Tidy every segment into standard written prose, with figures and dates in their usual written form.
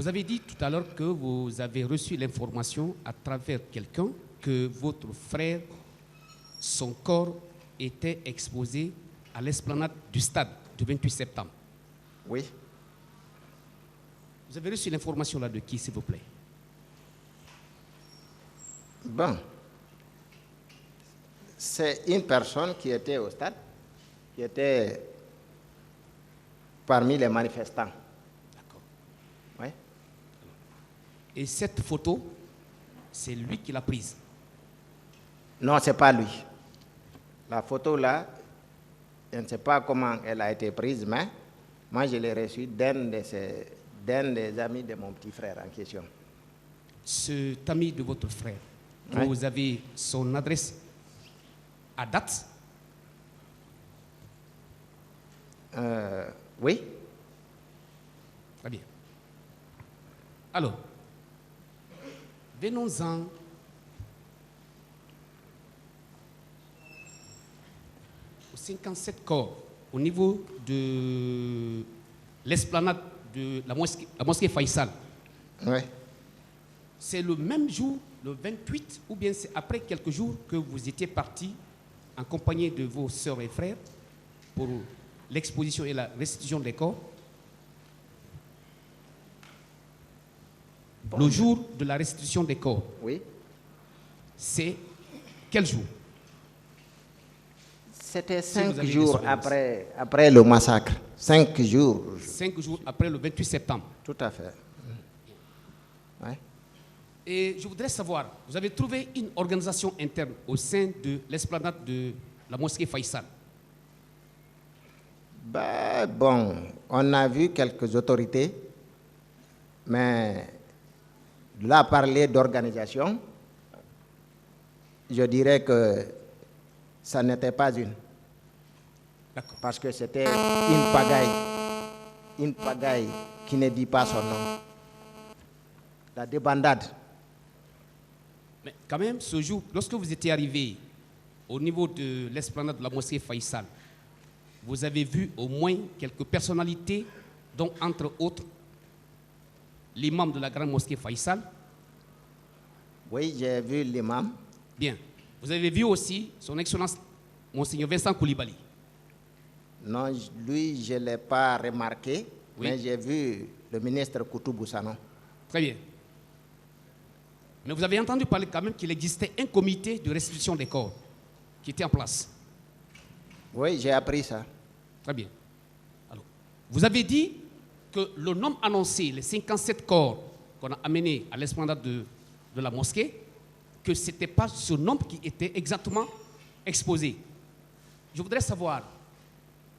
Vous avez dit tout à l'heure que vous avez reçu l'information à travers quelqu'un que votre frère, son corps était exposé à l'esplanade du stade du 28 septembre. Oui. Vous avez reçu l'information là de qui, s'il vous plaît? Bon. C'est une personne qui était au stade, qui était parmi les manifestants. D'accord. Oui. Et cette photo, c'est lui qui l'a prise? Non, ce n'est pas lui. La photo là, je ne sais pas comment elle a été prise, mais moi je l'ai reçue d'un des amis de mon petit frère en question. Cet ami de votre frère, Oui. vous avez son adresse à date? Oui. Très bien. Alors, venons-en aux 57 corps au niveau de l'esplanade de la mosquée Faisal. Oui. C'est le même jour, le 28, ou bien c'est après quelques jours que vous étiez partis en compagnie de vos sœurs et frères pour l'exposition et la restitution des corps? Bon. Le jour de la restitution des corps, Oui. c'est quel jour? C'était Si vous 5 avez jours des souvenirs. après le massacre. 5 jours. 5 jours après le 28 septembre. Tout à fait. Oui. Et je voudrais savoir, vous avez trouvé une organisation interne au sein de l'esplanade de la mosquée Faisal? Ben, bon, on a vu quelques autorités, mais là, parler d'organisation, je dirais que ça n'était pas une. D'accord. Parce que c'était une pagaille qui ne dit pas son nom. La débandade. Mais quand même, ce jour, lorsque vous étiez arrivé au niveau de l'esplanade de la mosquée Faisal, vous avez vu au moins quelques personnalités, dont entre autres l'imam de la grande mosquée Faisal. Oui, j'ai vu l'imam. Bien. Vous avez vu aussi son Excellence, Monseigneur Vincent Koulibaly. Non, lui, je ne l'ai pas remarqué, Oui. mais j'ai vu le ministre Koutoubou Sanon. Très bien. Mais vous avez entendu parler quand même qu'il existait un comité de restitution des corps qui était en place. Oui, j'ai appris ça. Très bien. Alors, vous avez dit que le nombre annoncé, les 57 corps qu'on a amenés à l'esplanade de la mosquée, que ce n'était pas ce nombre qui était exactement exposé. Je voudrais savoir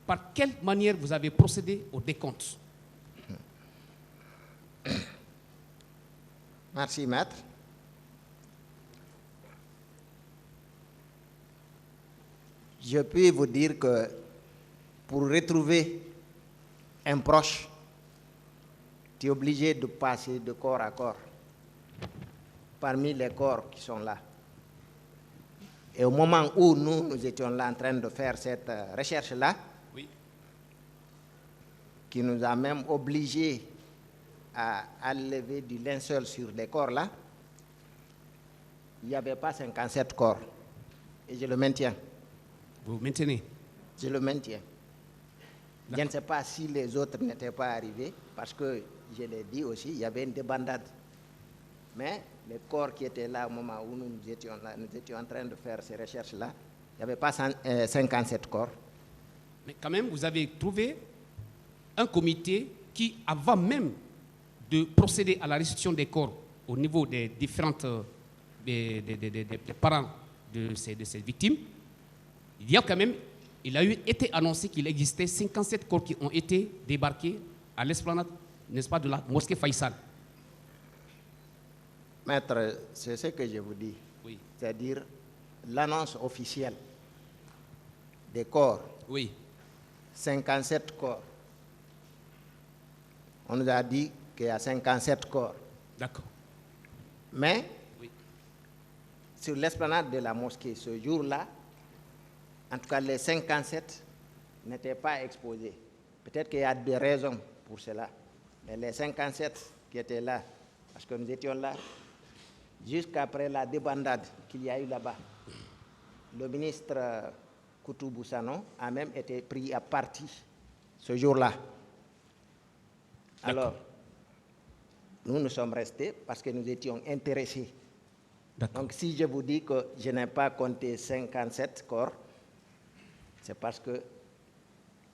par quelle manière vous avez procédé au décompte. Merci, maître. Je puis vous dire que pour retrouver un proche, tu es obligé de passer de corps à corps parmi les corps qui sont là. Et au moment où nous étions là en train de faire cette recherche-là, Oui. qui nous a même obligés à lever du linceul sur les corps là, il n'y avait pas 57 corps. Et je le maintiens. Vous maintenez? Je le maintiens. Je ne sais pas si les autres n'étaient pas arrivés, parce que, je l'ai dit aussi, il y avait une débandade. Mais les corps qui étaient là au moment où nous étions là, nous étions en train de faire ces recherches-là, il n'y avait pas 57 corps. Mais quand même, vous avez trouvé un comité qui, avant même de procéder à la restitution des corps au niveau des différentes des parents de ces victimes, il a été annoncé qu'il existait 57 corps qui ont été débarqués à l'esplanade, n'est-ce pas, de la mosquée Faisal. Maître, c'est ce que je vous dis. Oui. C'est-à-dire l'annonce officielle des corps. Oui. 57 corps. On nous a dit qu'il y a 57 corps. D'accord. Mais, oui, sur l'esplanade de la mosquée, ce jour-là, en tout cas les 57 n'étaient pas exposés. Peut-être qu'il y a des raisons pour cela. Mais les 57 qui étaient là, parce que nous étions là, jusqu'après la débandade qu'il y a eu là-bas. Le ministre Koutou Boussano a même été pris à partie ce jour-là. Alors, nous sommes restés parce que nous étions intéressés. Donc, si je vous dis que je n'ai pas compté 57 corps, c'est parce que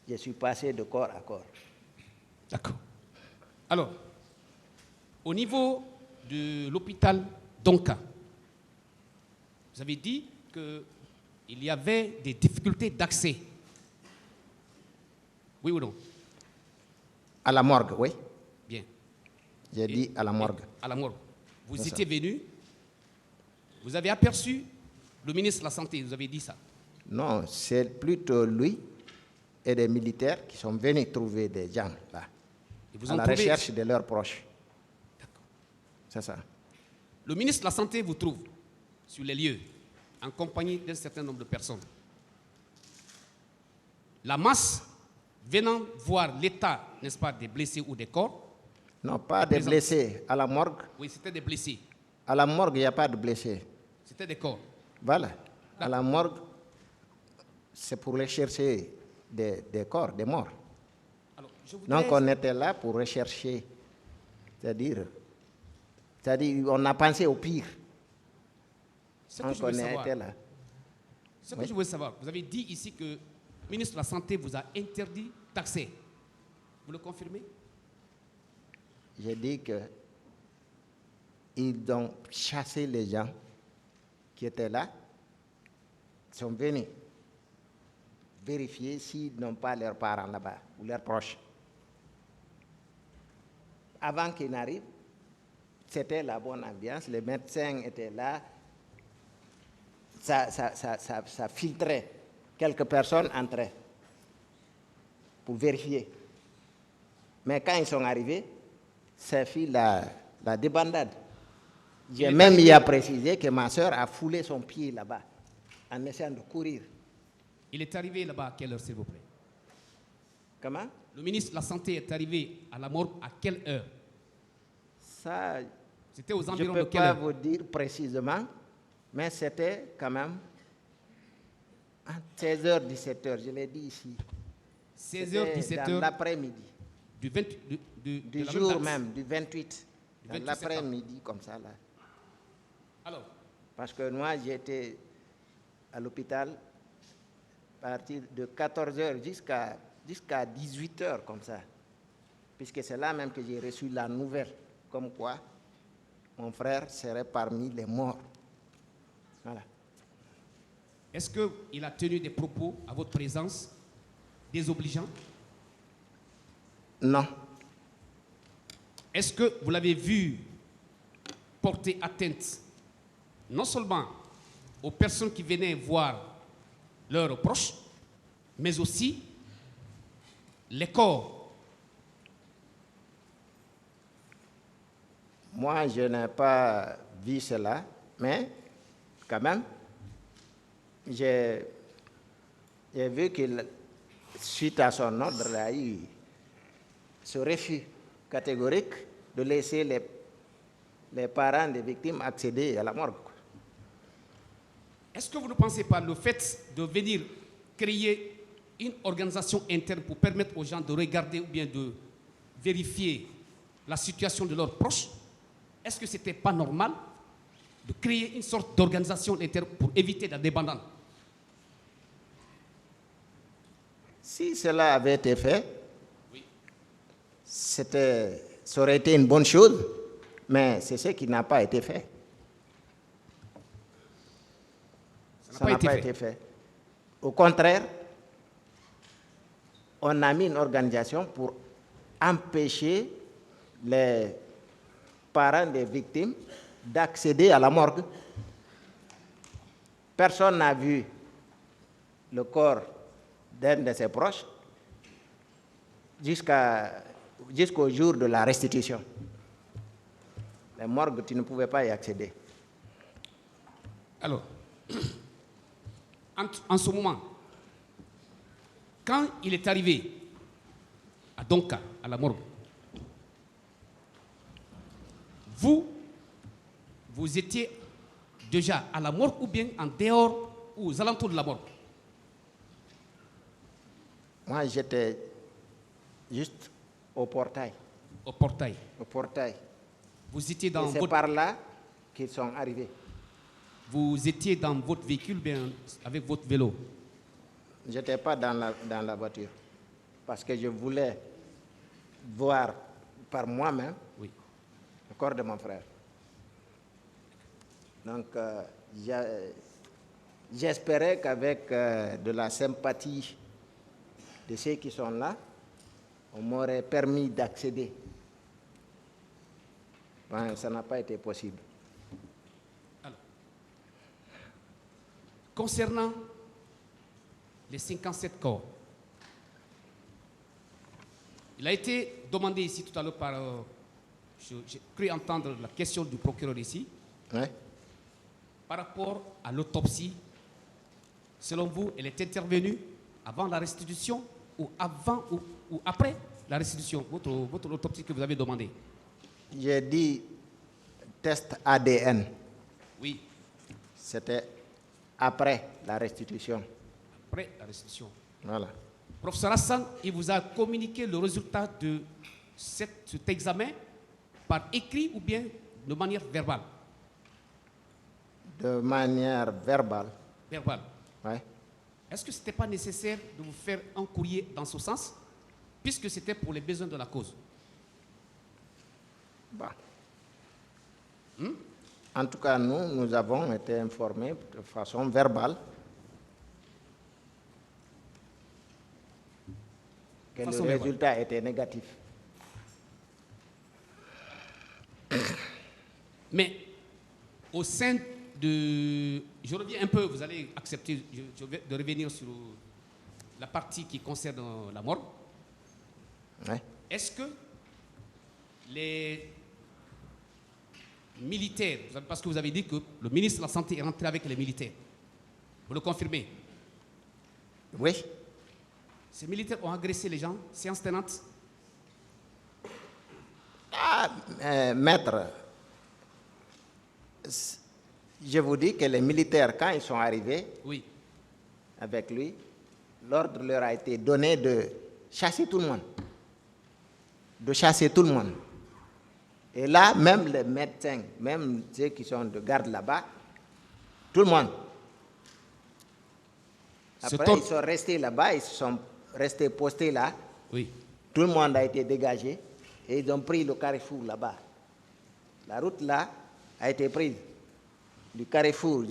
je suis passé de corps à corps. D'accord. Alors, au niveau de l'hôpital Donka, vous avez dit qu'il y avait des difficultés d'accès. Oui ou non? À la morgue, oui. Bien. J'ai dit à la morgue. À la morgue. Vous étiez venu, vous avez aperçu le ministre de la Santé, vous avez dit ça? Non, c'est plutôt lui et des militaires qui sont venus trouver des gens là, à la recherche de leurs proches. D'accord. C'est ça. Le ministre de la Santé vous trouve sur les lieux, en compagnie d'un certain nombre de personnes. La masse venant voir l'état, n'est-ce pas, des blessés ou des corps. Non, pas des blessés. À la morgue. Oui, c'était des blessés. À la morgue, il n'y a pas de blessés. C'était des corps. Voilà. À la morgue, c'est pour rechercher des corps, des morts. Alors, donc on était là pour rechercher, c'est-à-dire on a pensé au pire. Ce que je veux savoir, ce que je veux savoir, vous avez dit ici que le ministre de la Santé vous a interdit d'accès. Vous le confirmez? J'ai dit qu'ils ont chassé les gens qui étaient là, sont venus vérifier s'ils n'ont pas leurs parents là-bas ou leurs proches. Avant qu'ils n'arrivent, c'était la bonne ambiance, les médecins étaient là, ça filtrait. Quelques personnes entraient pour vérifier. Mais quand ils sont arrivés, ça fit la débandade. J'ai même y a précisé que ma soeur a foulé son pied là-bas en essayant de courir. Il est arrivé là-bas à quelle heure, s'il vous plaît? Comment? Le ministre de la Santé est arrivé à la morgue à quelle heure? Ça, c'était aux environs de quelle heure? Je ne peux pas vous dire précisément, mais c'était quand même à 16h, 17h, je l'ai dit ici. 16h, 17h. Dans l'après-midi. Du jour même, du 28. Dans l'après-midi, comme ça, là. Alors? Parce que moi, j'étais à l'hôpital à partir de 14h jusqu'à 18h, comme ça. Puisque c'est là même que j'ai reçu la nouvelle, comme quoi mon frère serait parmi les morts. Voilà. Est-ce qu'il a tenu des propos à votre présence désobligeants? Non. Est-ce que vous l'avez vu porter atteinte non seulement aux personnes qui venaient voir leurs proches, mais aussi les corps? Moi, je n'ai pas vu cela, mais quand même, j'ai vu que suite à son ordre, il y a eu ce refus catégorique de laisser les parents des victimes accéder à la morgue. Est-ce que vous ne pensez pas le fait de venir créer une organisation interne pour permettre aux gens de regarder ou bien de vérifier la situation de leurs proches, est-ce que ce n'était pas normal de créer une sorte d'organisation interne pour éviter la débandade? Si cela avait été fait, oui, ça aurait été une bonne chose, mais c'est ce qui n'a pas été fait. Ça n'a pas été fait. Au contraire, on a mis une organisation pour empêcher les parents des victimes d'accéder à la morgue. Personne n'a vu le corps d'un de ses proches jusqu'au jour de la restitution. La morgue, tu ne pouvais pas y accéder. Alors, en ce moment, quand il est arrivé à Donka, à la morgue, vous étiez déjà à la morgue ou bien en dehors ou aux alentours de la morgue? Moi, j'étais juste au portail. Au portail. Au portail. Vous étiez Et dans c'est par là qu'ils sont arrivés. Vous étiez dans votre véhicule ou bien avec votre vélo? Je n'étais pas dans la voiture parce que je voulais voir par moi-même Oui. le corps de mon frère. Donc, j'espérais qu'avec de la sympathie de ceux qui sont là, on m'aurait permis d'accéder. Ben, ça n'a pas été possible. Alors, concernant les 57 corps, il a été demandé ici tout à l'heure par... j'ai cru entendre la question du procureur ici. Ouais. Par rapport à l'autopsie, selon vous, elle est intervenue avant la restitution ou avant ou après la restitution, votre autopsie que vous avez demandé? J'ai dit test ADN. Oui. C'était après la restitution. Après la restitution. Voilà. Professeur Hassan, il vous a communiqué le résultat de cet examen par écrit ou bien de manière verbale? De manière verbale. Verbale. Ouais. Est-ce que ce n'était pas nécessaire de vous faire un courrier dans ce sens, puisque c'était pour les besoins de la cause? Bah. En tout cas, nous avons été informés de façon verbale que le résultat était négatif. Mais au sein de... Je reviens un peu, vous allez accepter de revenir sur la partie qui concerne la morgue. Ouais. Est-ce que les militaires, parce que vous avez dit que le ministre de la Santé est rentré avec les militaires, vous le confirmez? Oui. Ces militaires ont agressé les gens, séance tenante? Maître, je vous dis que les militaires, quand ils sont arrivés Oui. avec lui, l'ordre leur a été donné de chasser tout le monde. De chasser tout le monde. Et là, même les médecins, même ceux qui sont de garde là-bas, tout le monde. Après, ils sont restés là-bas, ils sont restés postés là. Oui. Tout le monde a été dégagé et ils ont pris le carrefour là-bas. La route là a été prise du carrefour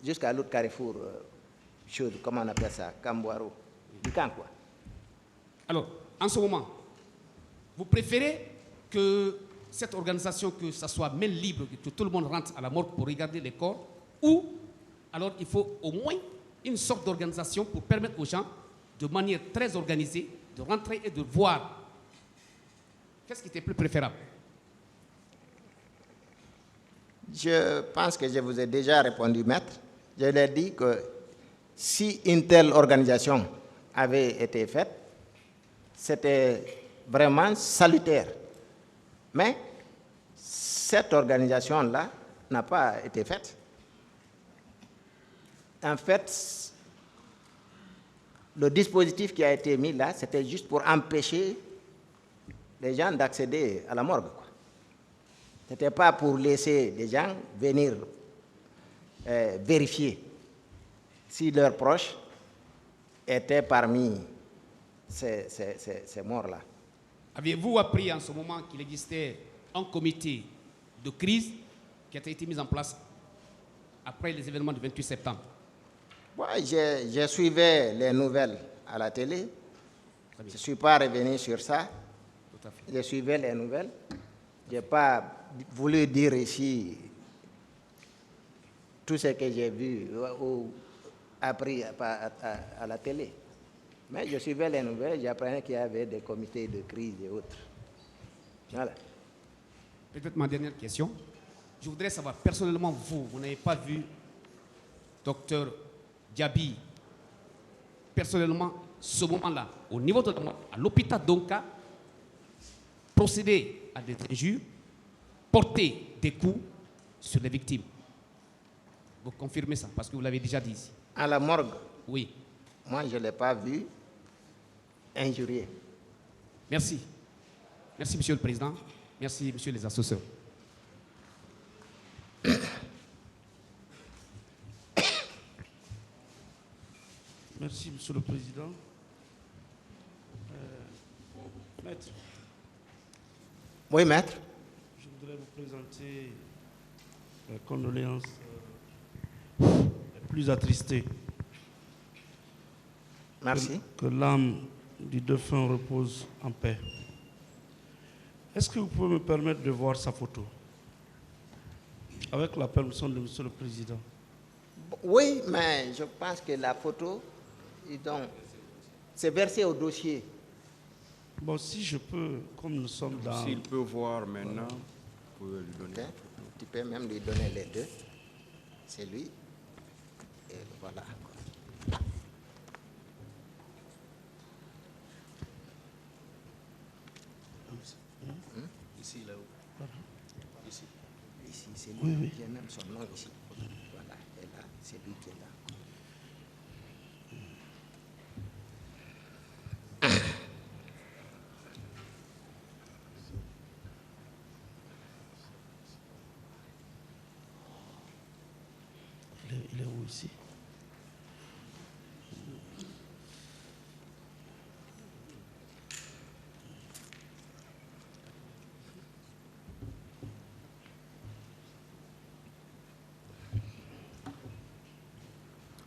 jusqu'à l'autre carrefour, comment on appelle ça, Camboiro, du camp quoi. Alors, en ce moment, vous préférez que cette organisation, que ça soit main libre, que tout le monde rentre à la morgue pour regarder les corps, ou alors il faut au moins une sorte d'organisation pour permettre aux gens, de manière très organisée, de rentrer et de voir. Qu'est-ce qui était plus préférable? Je pense que je vous ai déjà répondu, maître. Je l'ai dit que si une telle organisation avait été faite, c'était vraiment salutaire. Mais cette organisation-là n'a pas été faite. En fait, le dispositif qui a été mis là, c'était juste pour empêcher les gens d'accéder à la morgue. Ce n'était pas pour laisser les gens venir vérifier si leurs proches étaient parmi ces morts-là. Avez-vous appris en ce moment qu'il existait un comité de crise qui a été mis en place après les événements du 28 septembre? Ouais, je suivais les nouvelles à la télé. Je ne suis pas revenu sur ça. Tout à fait. Je suivais les nouvelles. Je n'ai pas voulu dire ici tout ce que j'ai vu ou appris à la télé. Mais je suivais les nouvelles, j'apprenais qu'il y avait des comités de crise et autres. Voilà. Peut-être ma dernière question. Je voudrais savoir, personnellement, vous n'avez pas vu docteur Diaby, personnellement, ce moment-là, au niveau de à l'hôpital d'Onka, procéder à des injures porté des coups sur les victimes. Vous confirmez ça, parce que vous l'avez déjà dit ici. À la morgue, Oui. moi, je ne l'ai pas vu injurier. Merci. Merci, Monsieur le Président. Merci, Monsieur les assesseurs. Merci, Monsieur le Président. Maître, Oui, maître. je voudrais vous présenter les condoléances les plus attristées. Merci. Que l'âme du défunt repose en paix. Est-ce que vous pouvez me permettre de voir sa photo? Avec la permission de Monsieur le Président. Oui, mais je pense que la photo, c'est versé au dossier. Bon, si je peux, comme nous sommes dans... S'il peut voir maintenant, vous pouvez lui donner. Ok. Tu peux même lui donner les deux. C'est lui. Et voilà. Ici, là-haut. Ici. Ici, c'est lui Oui, oui. qui a même son nom ici. Voilà. Et là, c'est lui qui est là. Il est où ici?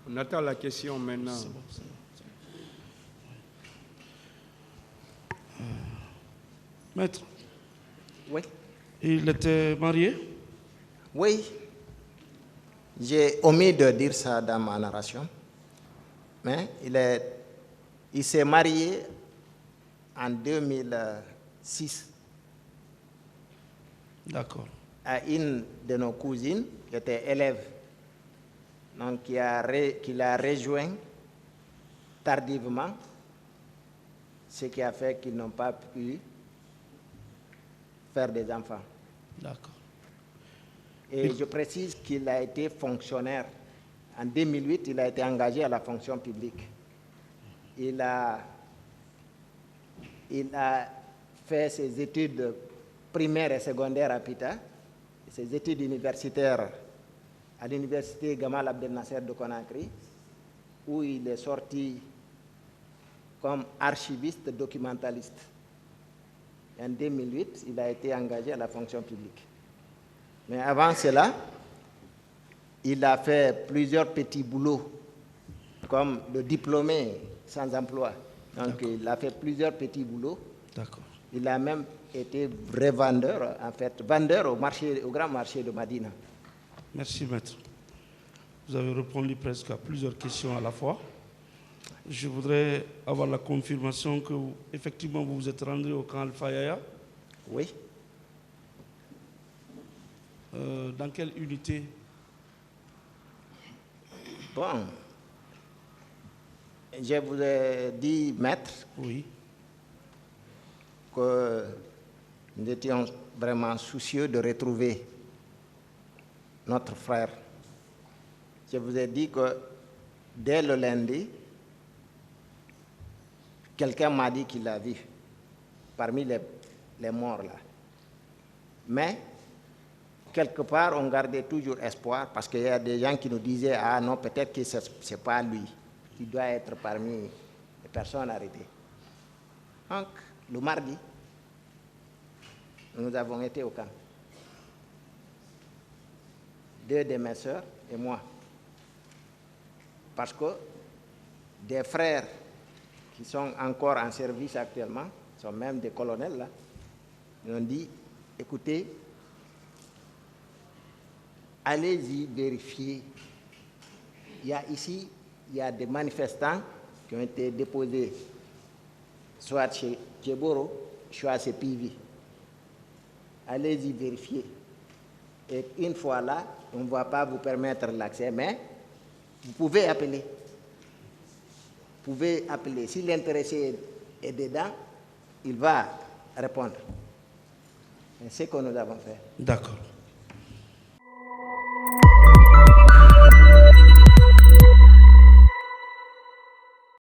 On attend la question maintenant. C'est bon, c'est bon. Maître, Oui. il était marié? Oui. J'ai omis de dire ça dans ma narration. Mais il s'est marié en 2006 D'accord. à une de nos cousines qui était élève. Donc, qu'il a rejoint tardivement, ce qui a fait qu'ils n'ont pas pu faire des enfants. D'accord. Et je précise qu'il a été fonctionnaire. En 2008, il a été engagé à la fonction publique. Il a fait ses études primaires et secondaires à Pita, ses études universitaires à l'université Gamal Abdel Nasser de Conakry, où il est sorti comme archiviste documentaliste. En 2008, il a été engagé à la fonction publique. Mais avant cela, il a fait plusieurs petits boulots, comme le diplômé sans emploi. Donc, il a fait plusieurs petits boulots. D'accord. Il a même été revendeur, en fait, vendeur au grand marché de Madina. Merci, maître. Vous avez répondu presque à plusieurs questions à la fois. Je voudrais avoir la confirmation que, effectivement, vous vous êtes rendu au camp Al-Fayaya. Oui. Dans quelle unité? Bon, je vous ai dit, maître, Oui. que nous étions vraiment soucieux de retrouver notre frère. Je vous ai dit que dès le lundi, quelqu'un m'a dit qu'il l'a vu parmi les morts là. Mais quelque part, on gardait toujours espoir parce qu'il y a des gens qui nous disaient « Ah non, peut-être que ce n'est pas lui, il doit être parmi les personnes arrêtées. » Donc, le mardi, nous avons été au camp. 2 de mes sœurs et moi. Parce que des frères qui sont encore en service actuellement, sont même des colonels là, nous ont dit, écoutez, allez-y vérifier. Il y a des manifestants qui ont été déposés soit chez Djeboro, soit chez Pivi. Allez-y vérifier. Et une fois là, on ne va pas vous permettre l'accès, mais vous pouvez appeler. Vous pouvez appeler. Si l'intéressé est dedans, il va répondre. C'est ce que nous avons fait. D'accord.